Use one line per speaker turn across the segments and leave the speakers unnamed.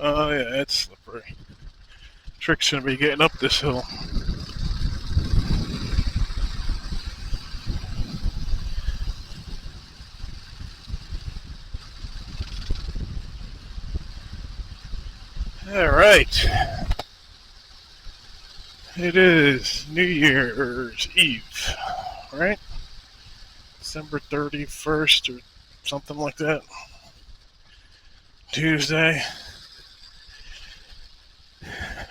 Oh yeah, it's slippery. Trick's gonna be getting up this hill. All right. It is New Year's Eve, right? December 31st or something like that. Tuesday.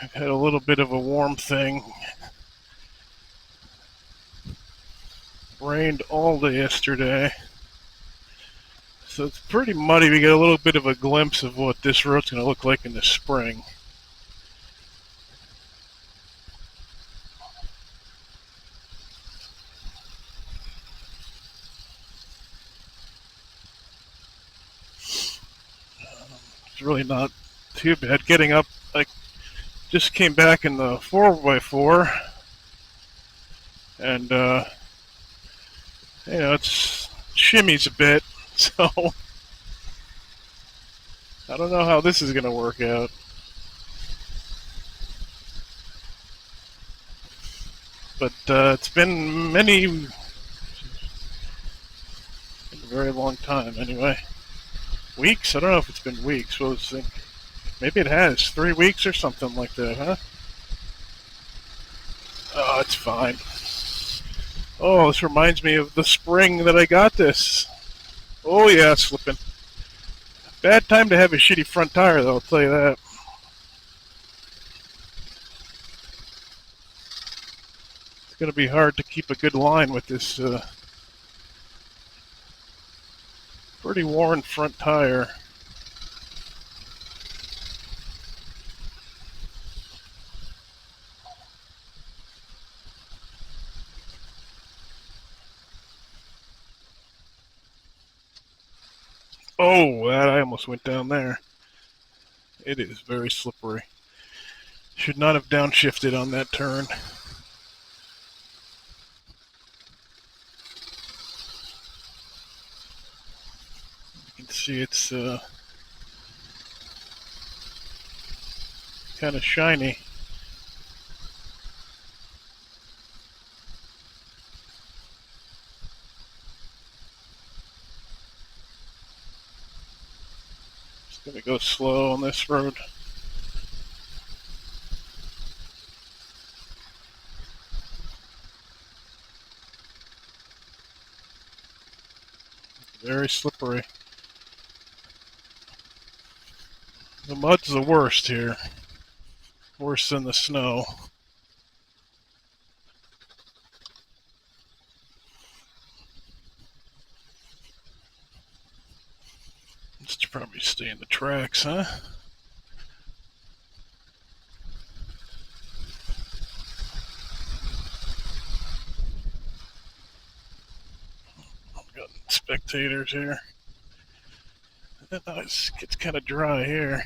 I've had a little bit of a warm thing. Rained all day yesterday. So it's pretty muddy. We get a little bit of a glimpse of what this road's going to look like in the spring. It's really not too bad. Getting up, I just came back in the 4x4, and it's shimmies a bit, so I don't know how this is going to work out. But it's been a very long time anyway. Weeks? I don't know if it's been weeks. What was it? Maybe it has. 3 weeks or something like that, huh? Oh, it's fine. Oh, this reminds me of the spring that I got this. Oh yeah, slipping. Bad time to have a shitty front tire, though, I'll tell you that. It's going to be hard to keep a good line with this pretty worn front tire. Oh, I almost went down there. It is very slippery. Should not have downshifted on that turn. You can see it's kind of shiny. Just gonna go slow on this road. Very slippery. The mud's the worst here. Worse than the snow. Let's probably stay in the tracks, huh? I've got spectators here. It gets kind of dry here.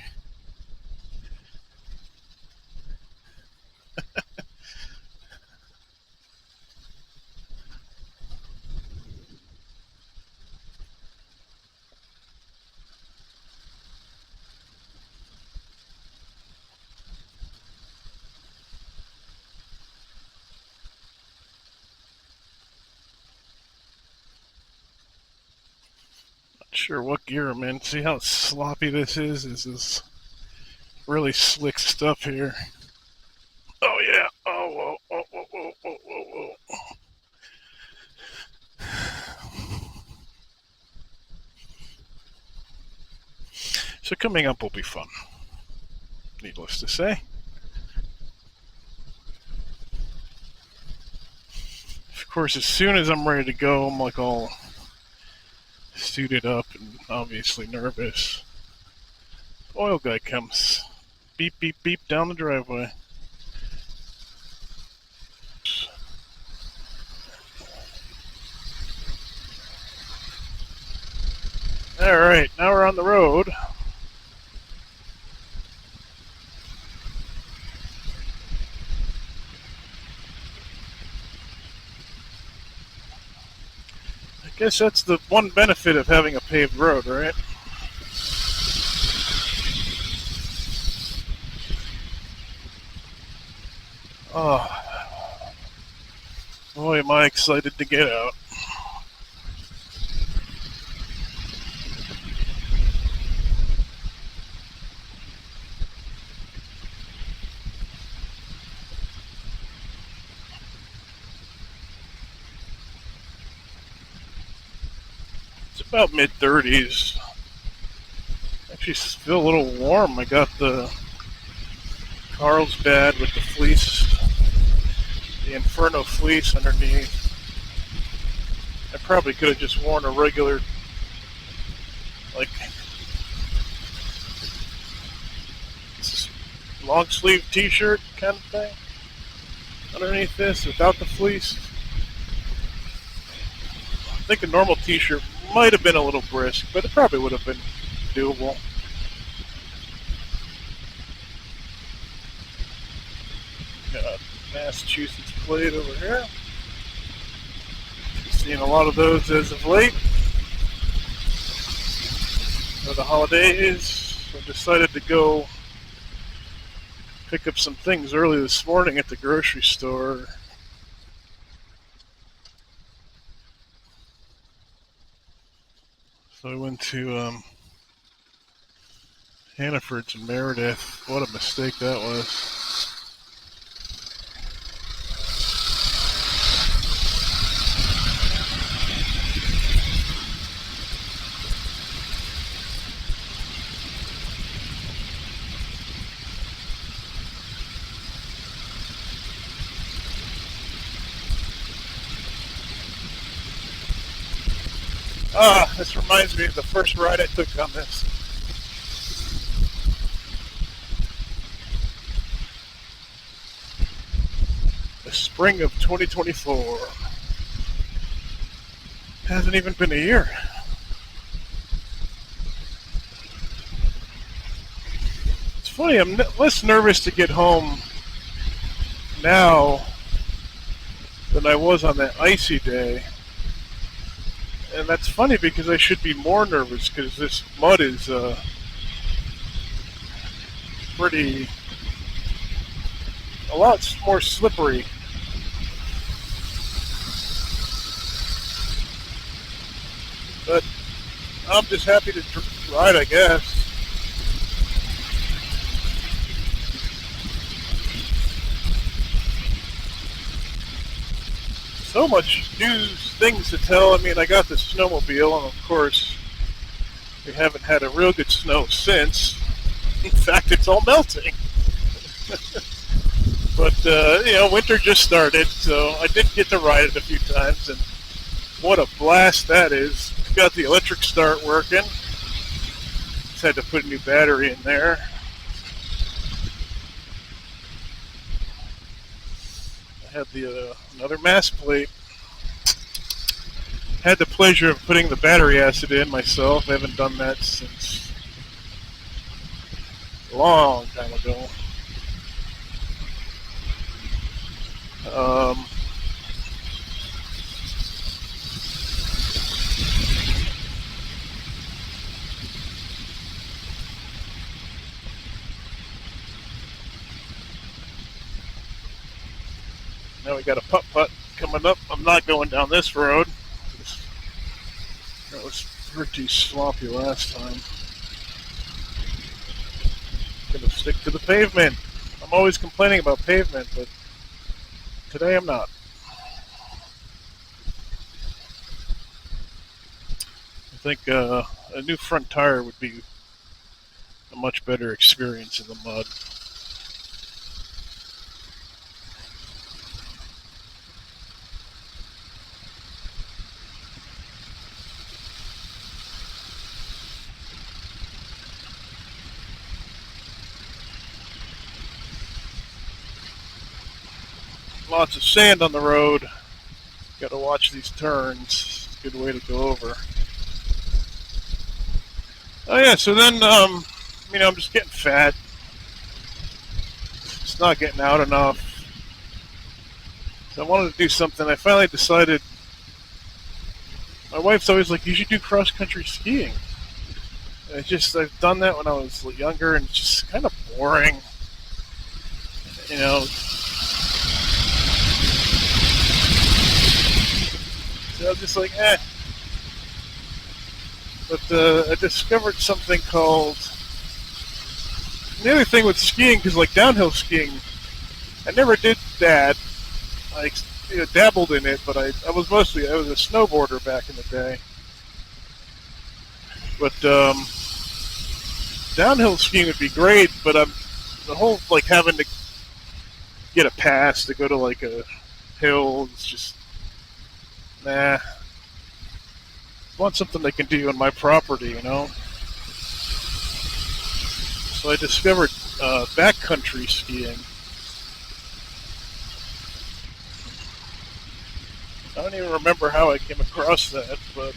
Not sure what gear I'm in. See how sloppy this is? This is really slick stuff here. Oh yeah. Oh, whoa, whoa, whoa, whoa, whoa, whoa. So coming up will be fun. Needless to say. Of course, as soon as I'm ready to go, I'm like all suited up and obviously nervous. Oil guy comes. Beep, beep, beep down the driveway. Alright, now we're on the road. I guess that's the one benefit of having a paved road, right? Oh, boy, am I excited to get out. It's about mid-30s. Actually, feel a little warm. I got the Carlsbad with the fleece, the Inferno fleece underneath. I probably could have just worn a regular, like, long sleeve t-shirt kind of thing underneath this without the fleece. I think a normal t-shirt might have been a little brisk, but it probably would have been doable. Got a Massachusetts plate over here. Seeing a lot of those as of late. For the holidays, I decided to go pick up some things early this morning at the grocery store. So I went to Hannaford's in Meredith. What a mistake that was. This reminds me of the first ride I took on this. The spring of 2024. Hasn't even been a year. It's funny, I'm less nervous to get home now than I was on that icy day. And that's funny because I should be more nervous because this mud is a lot more slippery. But I'm just happy to ride, I guess. So much new things to tell. I mean, I got the snowmobile, and of course, we haven't had a real good snow since. In fact, it's all melting. But, winter just started, so I did get to ride it a few times, and what a blast that is. Got the electric start working. Just had to put a new battery in there. I had another mass plate. Had the pleasure of putting the battery acid in myself. I haven't done that since a long time ago. Now we got a putt-putt coming up. I'm not going down this road. That was pretty sloppy last time. Gonna stick to the pavement. I'm always complaining about pavement, but today I'm not. I think a new front tire would be a much better experience in the mud. Lots of sand on the road. Got to watch these turns. It's a good way to go over. Oh yeah, so then, I'm just getting fat. It's not getting out enough. So I wanted to do something. I finally decided. My wife's always like, you should do cross-country skiing. And I've done that when I was younger, and it's just kind of boring. So I was just like, eh. But I discovered something called. The other thing with skiing, because like downhill skiing, I never did that. I dabbled in it, but I was a snowboarder back in the day. But downhill skiing would be great, but the whole like having to get a pass to go to like a hill. It's just nah. I want something they can do on my property, you know. So I discovered backcountry skiing. I don't even remember how I came across that, but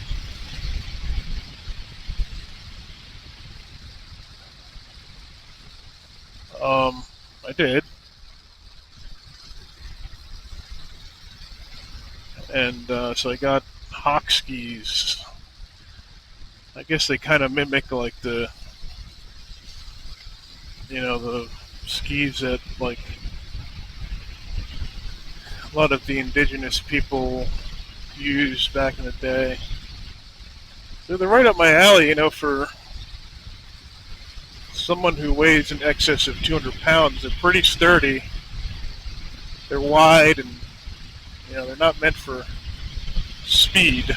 I did. And so I got hawk skis. I guess they kind of mimic like the skis that like a lot of the indigenous people used back in the day. So they're right up my alley, for someone who weighs in excess of 200 pounds. They're pretty sturdy. They're wide, and they're not meant for speed.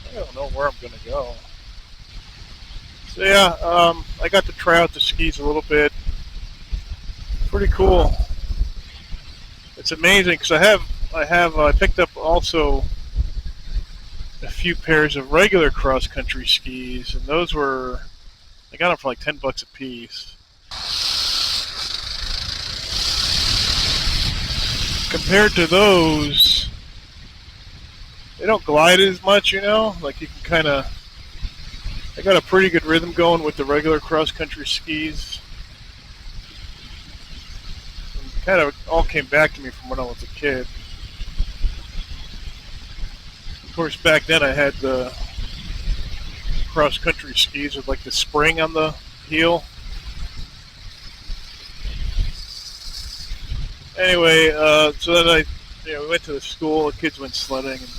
I don't know where I'm gonna go. So yeah, I got to try out the skis a little bit. Pretty cool. It's amazing because I picked up also a few pairs of regular cross country skis, and I got them for like $10 a piece. Compared to those, they don't glide as much, like you can I got a pretty good rhythm going with the regular cross country skis. And kind of all came back to me from when I was a kid. Of course, back then I had the cross country skis with like the spring on the heel. Anyway, so then we went to the school. The kids went sledding, and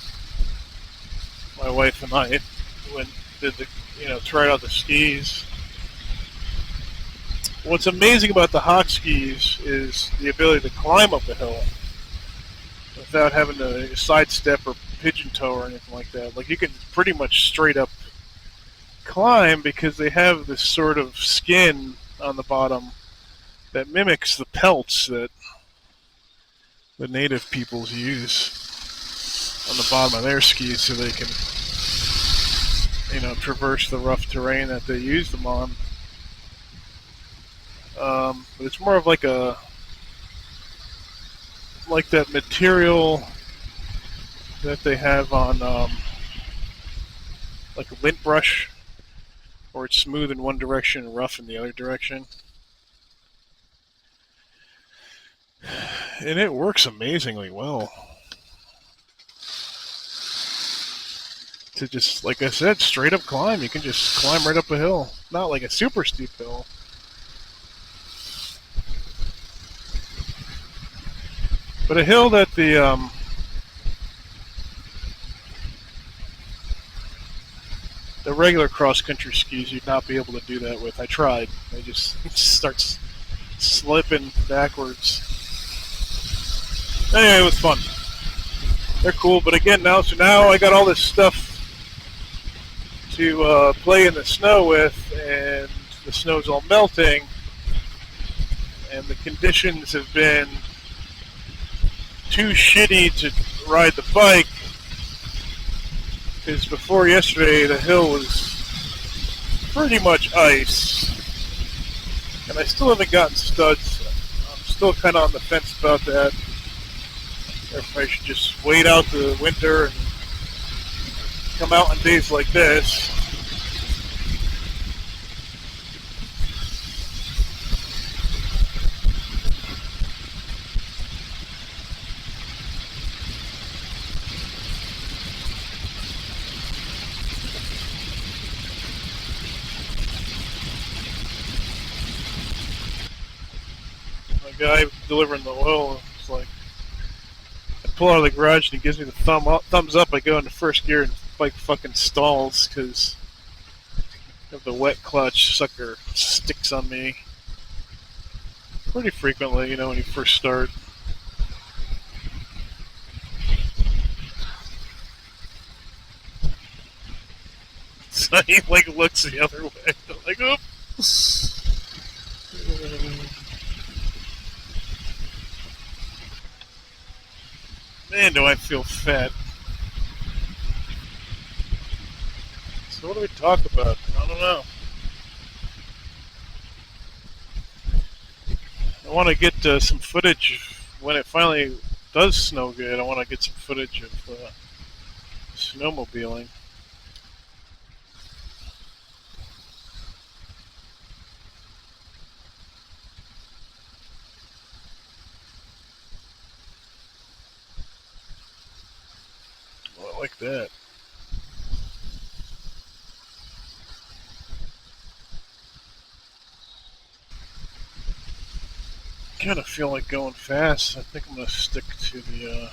my wife and I tried out the skis. What's amazing about the hawk skis is the ability to climb up a hill without having to sidestep or pigeon toe or anything like that. Like you can pretty much straight up climb because they have this sort of skin on the bottom that mimics the pelts that the native peoples use on the bottom of their skis so they can traverse the rough terrain that they use them on. But it's more of like that material that they have on like a lint brush, or it's smooth in one direction and rough in the other direction. And it works amazingly well. To just, like I said, straight up climb. You can just climb right up a hill. Not like a super steep hill. But a hill that the regular cross-country skis you'd not be able to do that with. I tried. They just starts slipping backwards. Anyway, it was fun. They're cool, but again, now I got all this stuff to play in the snow with, and the snow's all melting, and the conditions have been too shitty to ride the bike, because before yesterday the hill was pretty much ice, and I still haven't gotten studs. I'm still kind of on the fence about that. If I should just wait out the winter and come out on days like this. The guy delivering the oil is like, I pull out of the garage and he gives me the thumbs up. I go into first gear and bike fucking stalls because of the wet clutch. Sucker sticks on me pretty frequently, you know, when you first start. So he like looks the other way. I'm like, oops. Man, do I feel fat. So what do we talk about? I don't know. I want to get some footage when it finally does snow good. I want to get some footage of snowmobiling. Well, I like that. Kind of feel like going fast. I think I'm going to stick to the,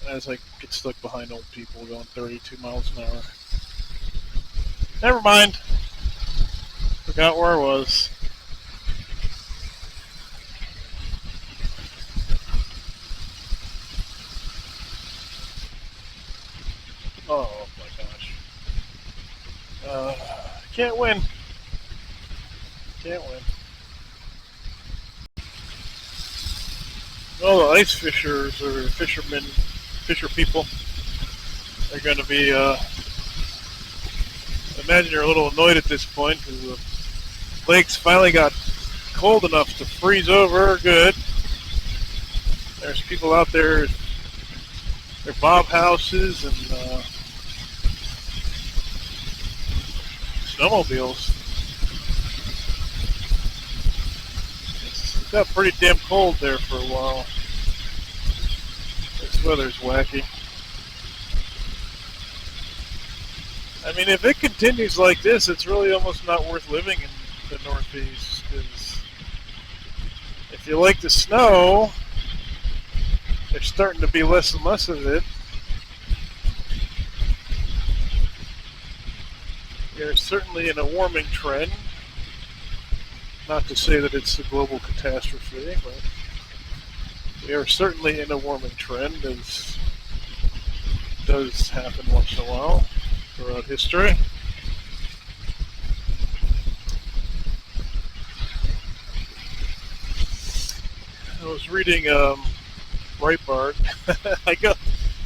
as I get stuck behind old people going 32 miles an hour. Never mind. Forgot where I was. Oh my gosh. Can't win. Can't win. Well, the ice fishers or fisher people are going to be, I imagine you're a little annoyed at this point because the lakes finally got cold enough to freeze over good. There's people out there, their bob houses and snowmobiles. It got pretty damn cold there for a while. This weather's wacky. I mean, if it continues like this, it's really almost not worth living in the Northeast. Because if you like the snow, there's starting to be less and less of it. You're certainly in a warming trend. Not to say that it's a global catastrophe, but we are certainly in a warming trend, as does happen once in a while throughout history. I was reading Breitbart.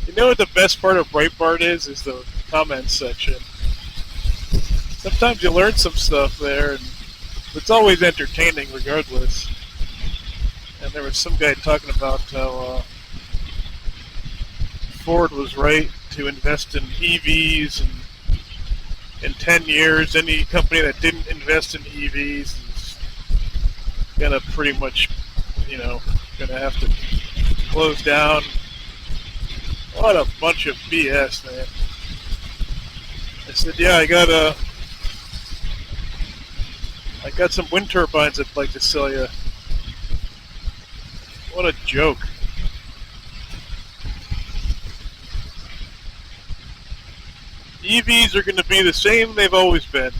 You know what the best part of Breitbart is the comments section. Sometimes you learn some stuff there, and it's always entertaining regardless. And there was some guy talking about how Ford was right to invest in EVs, and in 10 years, any company that didn't invest in EVs is gonna pretty much, gonna have to close down. What a bunch of BS, man. I said, yeah, I got some wind turbines I'd like to sell you. What a joke. EVs are going to be the same they've always been.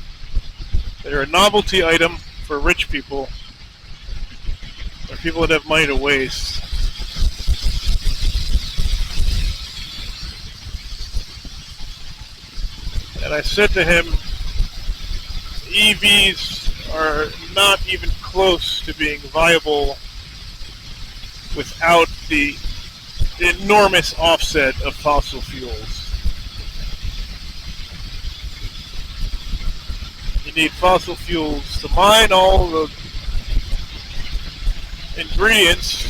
They're a novelty item for rich people, or people that have money to waste. And I said to him, EVs are not even close to being viable without the enormous offset of fossil fuels. You need fossil fuels to mine all the ingredients.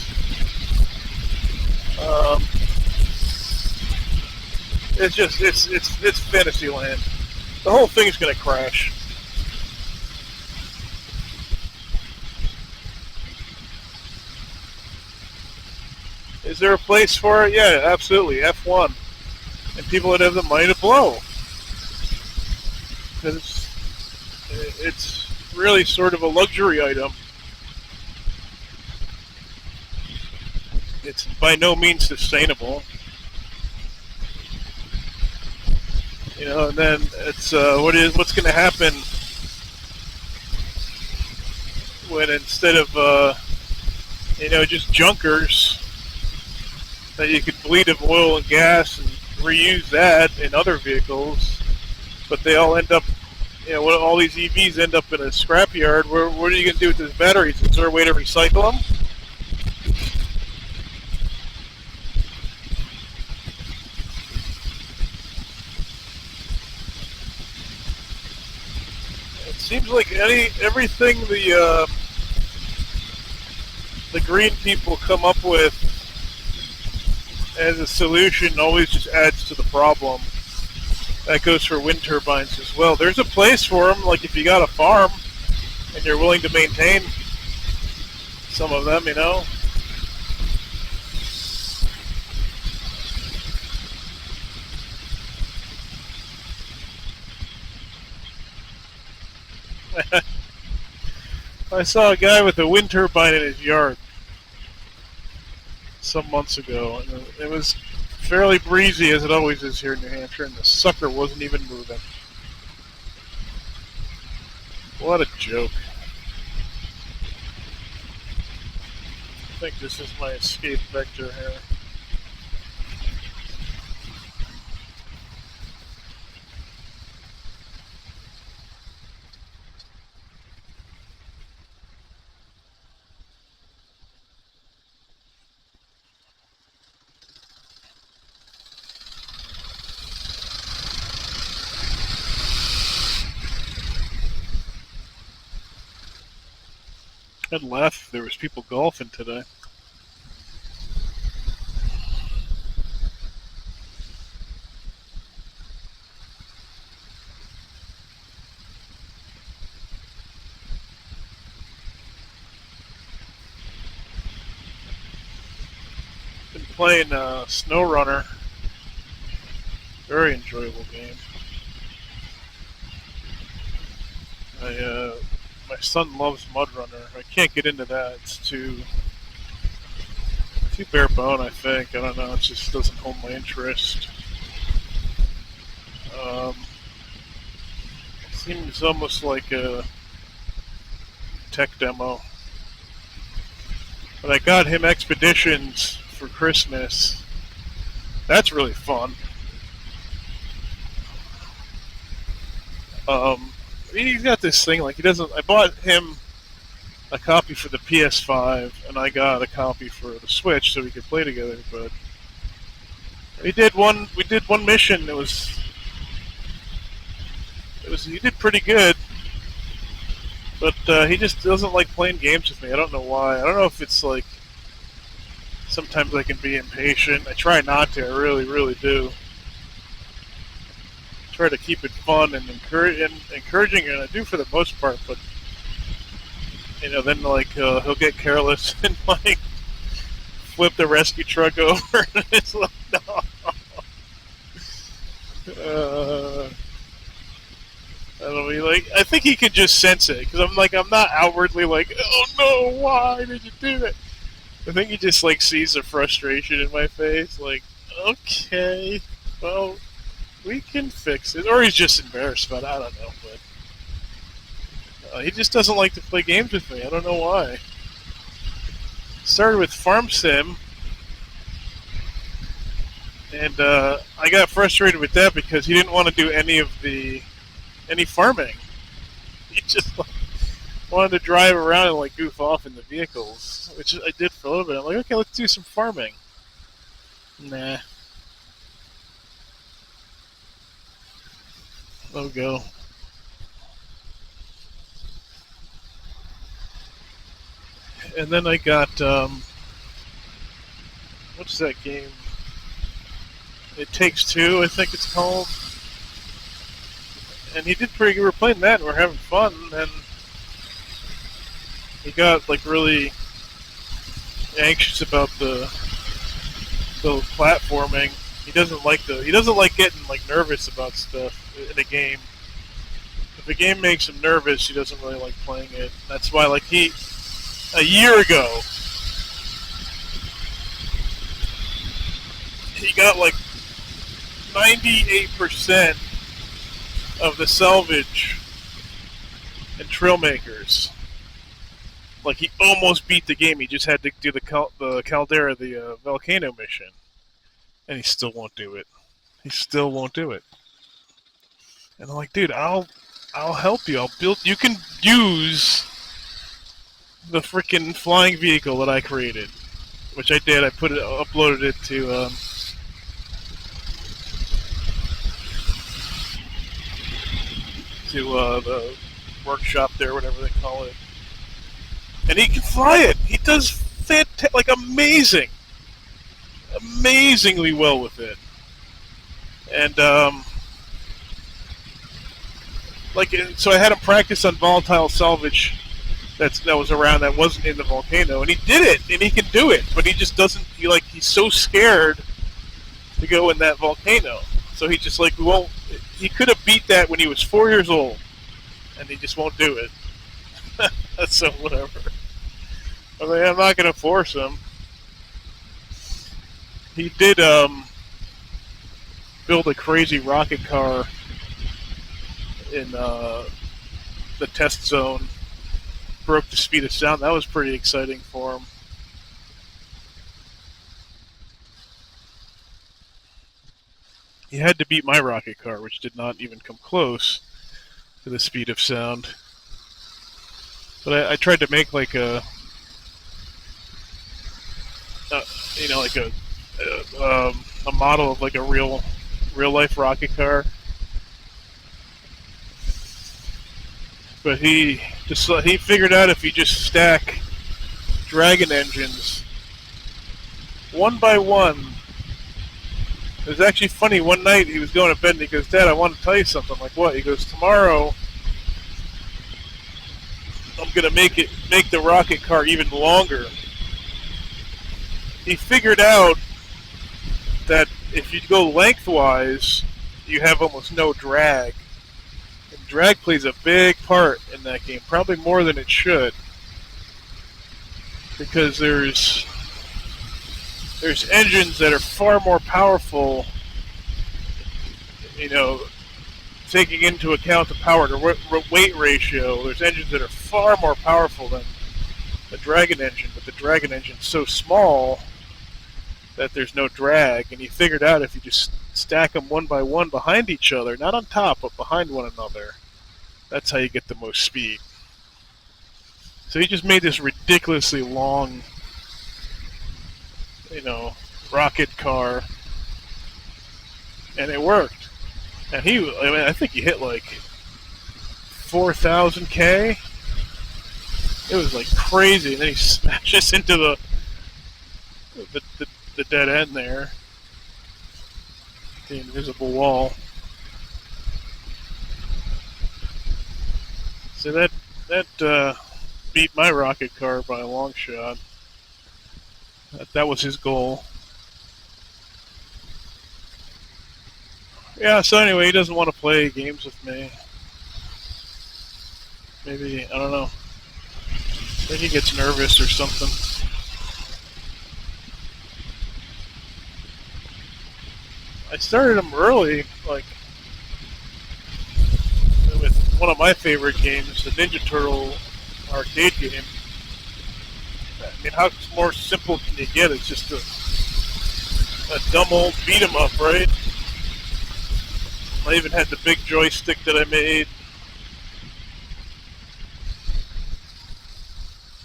It's fantasy land. The whole thing's going to crash. Is there a place for it? Yeah, absolutely. F1. And people that have the money to blow. Because it's really sort of a luxury item. It's by no means sustainable. You know, and then it's what's going to happen when instead of just junkers that you could bleed of oil and gas and reuse that in other vehicles, but they all end up, all these EVs end up in a scrapyard. What are you going to do with those batteries? Is there a way to recycle them? It seems like everything the green people come up with as a solution always just adds to the problem. That goes for wind turbines as well. There's a place for them, like if you got a farm and you're willing to maintain some of them, I saw a guy with a wind turbine in his yard some months ago, and it was fairly breezy, as it always is here in New Hampshire, and the sucker wasn't even moving. What a joke. I think this is my escape vector here. Had left. There was people golfing today. Been playing SnowRunner. Very enjoyable game. My son loves MudRunner. I can't get into that. It's too bare bone, I think. I don't know. It just doesn't hold my interest. It seems almost like a tech demo. But I got him Expeditions for Christmas. That's really fun. He's got this thing, like, he doesn't. I bought him a copy for the PS5, and I got a copy for the Switch so we could play together. But we did one mission. He did pretty good, but he just doesn't like playing games with me. I don't know why. I don't know if it's like sometimes I can be impatient. I try not to. I really, really do. Try to keep it fun and encouraging, and I do for the most part. But then like he'll get careless and like flip the rescue truck over, and it's like no. I don't mean, like, I think he could just sense it because I'm not outwardly like, oh no, why did you do that? I think he just like sees the frustration in my face, like, okay, well, we can fix it, or he's just embarrassed about it. I don't know, but he just doesn't like to play games with me. I don't know why. Started with Farm Sim, and I got frustrated with that because he didn't want to do any farming. He just wanted to drive around and like goof off in the vehicles, which I did for a little bit. I'm like, okay, let's do some farming. Nah. No go. And then I got what's that game? It Takes Two, I think it's called. And he did pretty good. We were playing that and we are having fun, and he got like really anxious about the platforming. He doesn't like getting like nervous about stuff in a game. If a game makes him nervous, he doesn't really like playing it. That's why, like, a year ago, he got like 98% of the salvage and trail makers. Like, he almost beat the game. He just had to do the Caldera, the volcano mission, and he still won't do it. He still won't do it. And I'm like, dude, I'll help you. I'll build. You can use the freaking flying vehicle that I created, which I did. I uploaded it to the workshop there, whatever they call it. And he can fly it. He does amazingly well with it. And so I had him practice on volatile salvage that was around that wasn't in the volcano, and he did it, and he can do it, but he just doesn't. He's so scared to go in that volcano, so he just won't. He could have beat that when he was 4 years old, and he just won't do it. So whatever. I mean, I'm not going to force him. He did build a crazy rocket car in the test zone. Broke the speed of sound. That was pretty exciting for him. He had to beat my rocket car, which did not even come close to the speed of sound. But I tried to make like a model of like a real life rocket car. But he figured out if you just stack Dragon engines one by one. It was actually funny. One night he was going to bed and he goes, "Dad, I want to tell you something." I'm like, "What?" He goes, "Tomorrow I'm gonna make the rocket car even longer." He figured out that if you go lengthwise, you have almost no drag. And drag plays a big part in that game, probably more than it should, because there's engines that are far more powerful, taking into account the power to weight ratio. There's engines that are far more powerful than the Dragon engine, but the Dragon engine's so small that there's no drag. And he figured out if you just stack them one by one behind each other, not on top, but behind one another, that's how you get the most speed. So he just made this ridiculously long, rocket car, and it worked. And I think he hit like 4,000 K. It was like crazy. And then he smashes into the dead end there, the invisible wall. So that beat my rocket car by a long shot. That was his goal. Yeah, so anyway, he doesn't want to play games with me. Maybe, I don't know. Maybe he gets nervous or something. I started him early, like, with one of my favorite games, the Ninja Turtle arcade game. I mean, how more simple can you get? It's just a dumb old beat 'em up, right? I even had the big joystick that I made.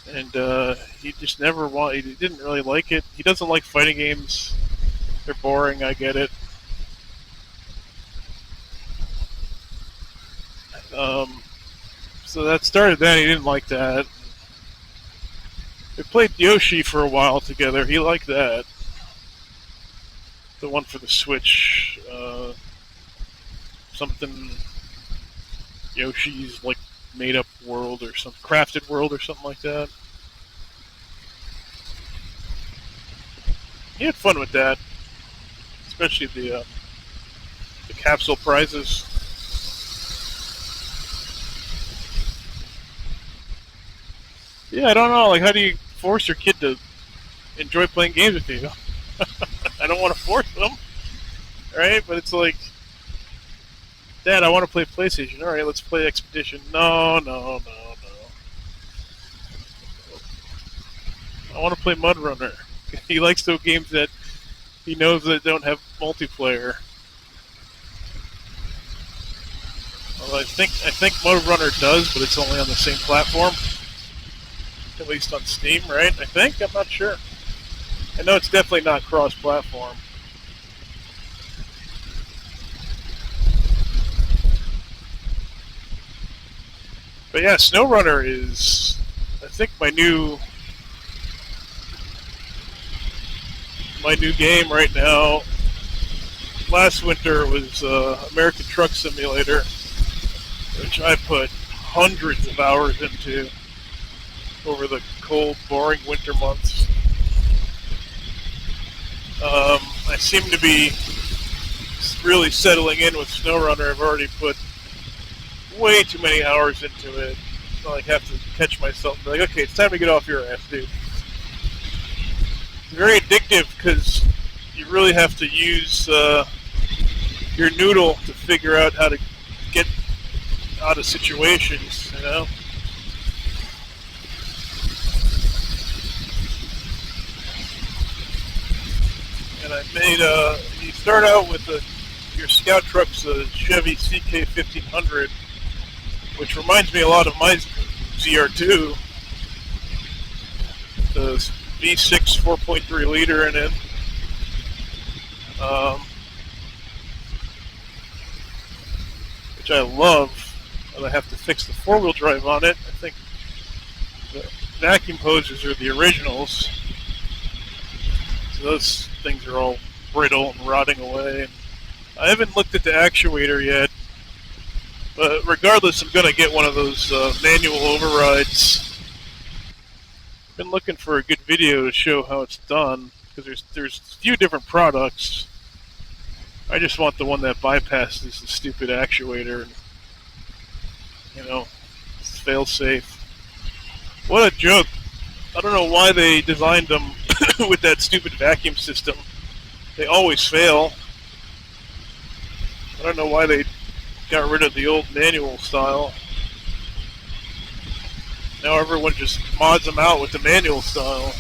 And he just never he didn't really like it. He doesn't like fighting games. They're boring, I get it. So that started then. He didn't like that. We played Yoshi for a while together. He liked that. The one for the Switch. Something Yoshi's like made up world or some crafted world or something like that. He had fun with that, especially the capsule prizes. Yeah, I don't know. Like, how do you force your kid to enjoy playing games with you? I I don't want to force them, right? But it's like, Dad, I want to play PlayStation. All right, let's play Expedition. No. I want to play Mud Runner. He likes those games that he knows that don't have multiplayer. Well, I think Mud Runner does, but it's only on the same platform. At least on Steam, right? I think? I'm not sure. I know it's definitely not cross-platform. But yeah, SnowRunner is, I think, my new game right now. Last winter was American Truck Simulator, which I put hundreds of hours into over the cold, boring winter months. I seem to be really settling in with SnowRunner. I've already put way too many hours into it. So I have to catch myself and be like, okay, it's time to get off your ass, dude. It's very addictive because you really have to use your noodle to figure out how to get out of situations, you know? And I made you start out with your scout truck's Chevy CK1500, which reminds me a lot of my ZR2. The V6 4.3 liter in it. Which I love, and I have to fix the four-wheel drive on it. I think the vacuum hoses are the originals. So those things are all brittle and rotting away. And I haven't looked at the actuator yet, but regardless, I'm going to get one of those manual overrides. Been looking for a good video to show how it's done, because there's a few different products. I just want the one that bypasses the stupid actuator and, you know, it's fail-safe. What a joke. I don't know why they designed them with that stupid vacuum system. They always fail. I don't know why they got rid of the old manual style. Now everyone just mods them out with the manual style.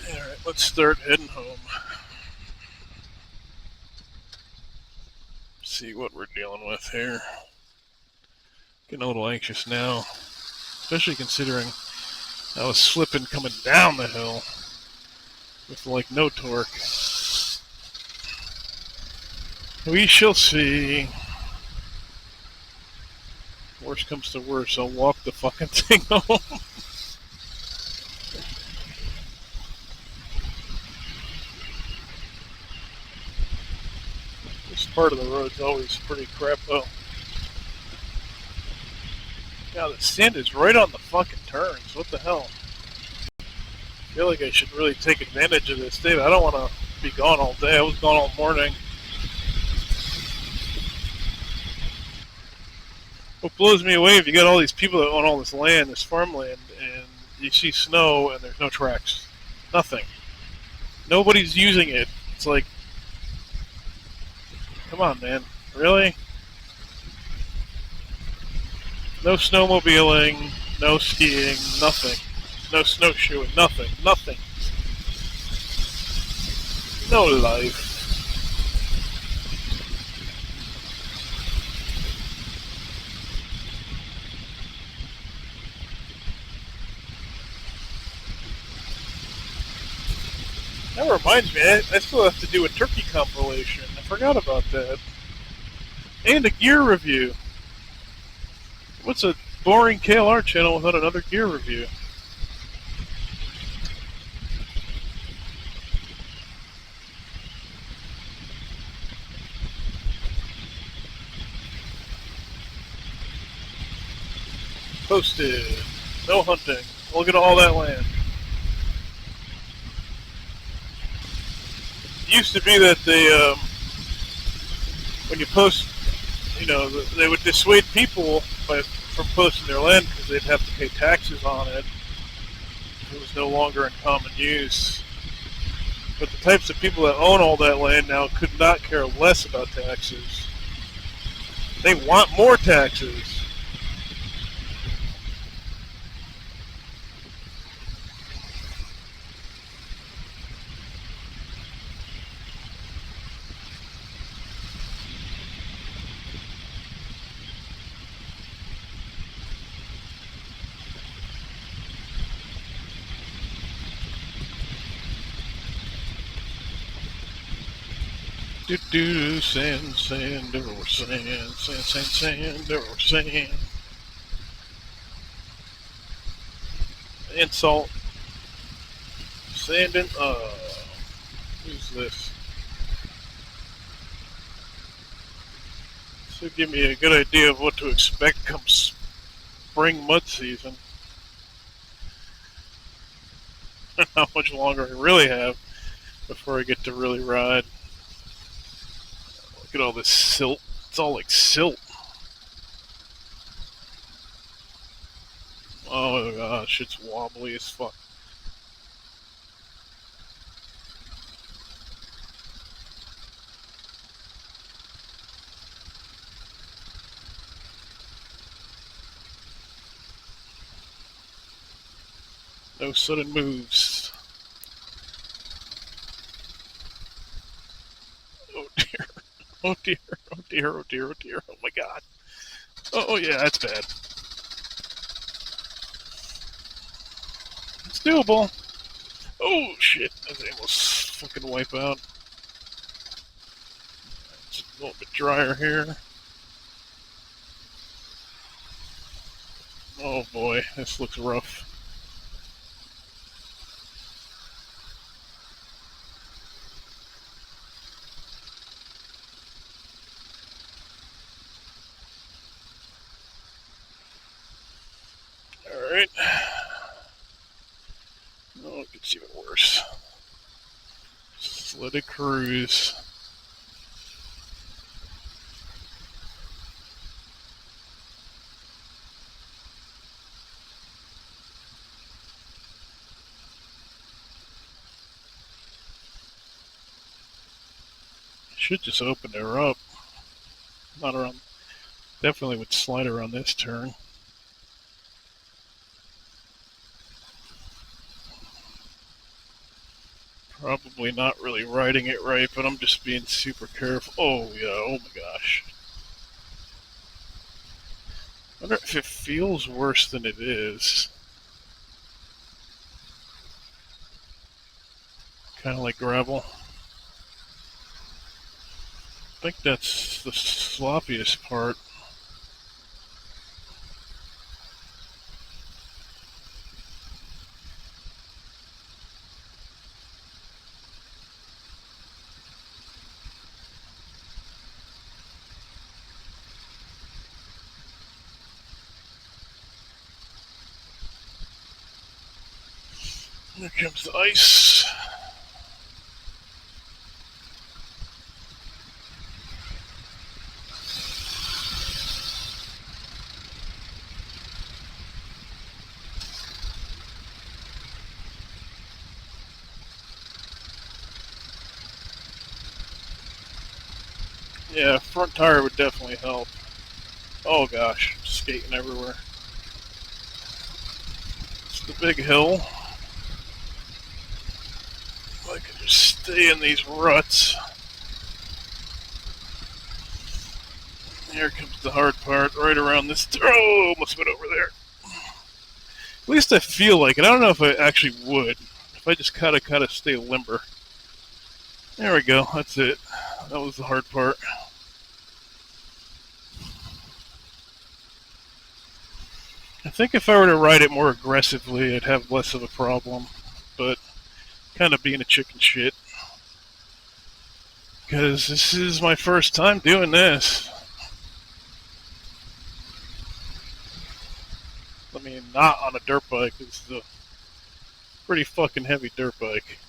Alright, let's start heading home. See what we're dealing with here. Getting a little anxious now, especially considering I was slipping coming down the hill with like no torque. We shall see. Worst comes to worst, I'll walk the fucking thing home. This part of the road's always pretty crap though. Yeah, the sand is right on the fucking turns. What the hell? I feel like I should really take advantage of this day, but I don't want to be gone all day. I was gone all morning. What blows me away, if you got all these people that own all this land, this farmland, and you see snow and there's no tracks. Nothing. Nobody's using it. It's like, come on, man. Really? No snowmobiling, no skiing, nothing. No snowshoeing, nothing. Nothing. No life. That reminds me, I still have to do a turkey compilation. I forgot about that. And a gear review. What's a boring KLR channel without another gear review? Posted. No hunting. Look at all that land. It used to be that they when you post, they would dissuade people from posting their land because they'd have to pay taxes on it. It was no longer in common use. But the types of people that own all that land now could not care less about taxes. They want more taxes. Do sand, sand, or sand, sand, sand, sand, or sand. And salt. Sand and, who's this? This will give me a good idea of what to expect come spring mud season. How much longer I really have before I get to really ride. Look at all this silt. It's all like silt. Oh gosh, it's wobbly as fuck. No sudden moves. Oh dear. Oh dear. Oh dear. Oh dear. Oh dear. Oh my god. Oh yeah, that's bad. It's doable. Oh shit. That's almost fucking wipe out. It's a little bit drier here. Oh boy, this looks rough. Alright. Oh, it gets even worse. Just let it cruise. Should just open her up. Not around. Definitely would slide her on this turn. Probably not really riding it right, but I'm just being super careful. Oh yeah, oh my gosh. I wonder if it feels worse than it is. Kind of like gravel. I think that's the sloppiest part. Here comes the ice. Yeah, front tire would definitely help. Oh gosh, skating everywhere. It's the big hill. If I can just stay in these ruts. Here comes the hard part, right around this. Oh, almost went over there. At least I feel like it. I don't know if I actually would. If I just kind of stay limber. There we go. That's it. That was the hard part. I think if I were to ride it more aggressively, I'd have less of a problem. But kind of being a chicken shit. Because this is my first time doing this. I mean, not on a dirt bike. It's a pretty fucking heavy dirt bike.